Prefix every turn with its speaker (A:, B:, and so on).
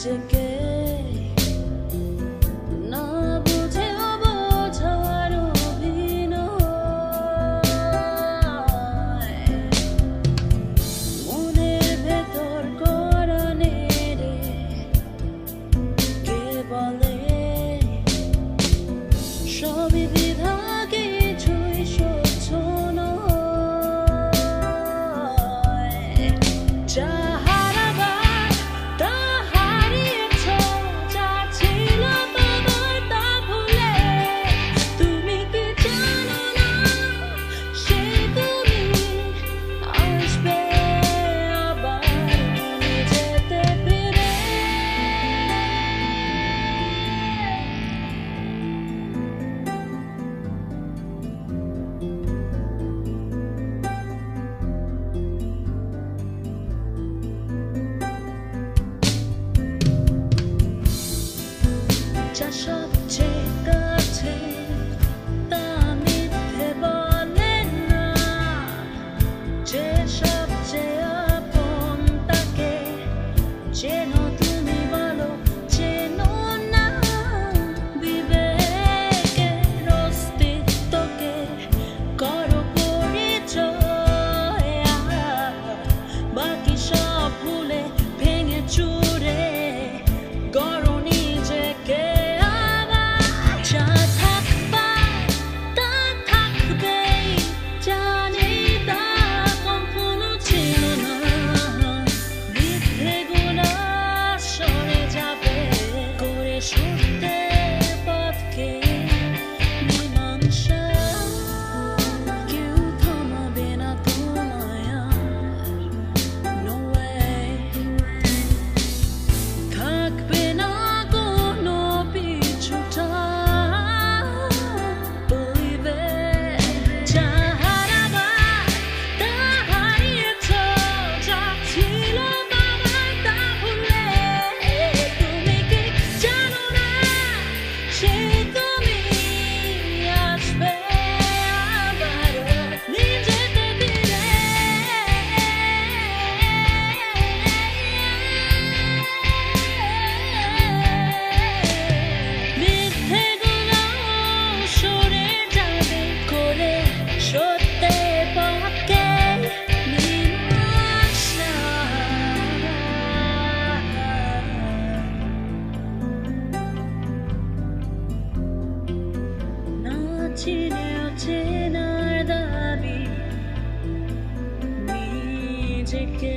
A: নিজেকে না বুঝেও বোঝার অভিনয় মনের ভেতর করা নেড়ে কে বলে সবই দ্বিধা কিছুই সহ্য নয় যা হারাবার তা হারিয়েছ যা ছিল তোমার তা ভুলে তুমি কি জানো না সে তুমি আসবে আবার নিজেতে ফিরে যা সবচেয়ে কাছে তা মিথ্যে বলে না যে সবচেয়ে আপন তাকে চেনো তুমি বলো চেনো না বিবেকের অস্তিত্বকে করো পরিচয় বাকি সব ভুলে ভেঙে চুরে গড়ো নিজেকে আবার যা থাকবার তা থাকবেই জানি তা কখনো ছিল না মিথ্যেগুলো সরে যাবে করে সত্যের পথকে মীমাংসা কেউ থামাবে না তোমায় আর no way থাকবে না কোনো পিছুটা বইবে যা হারাবার তা হারিয়েছ যা ছিল তোমার তা ভুলে তুমি কি জানো না সে তুমি আসবে আবার নিজেতে ফিরে মিথ্যেগুলো সরে যাবে করে সত্যের পথকে মীমাংসা না চিনেও চেনার দাবি নিজেকে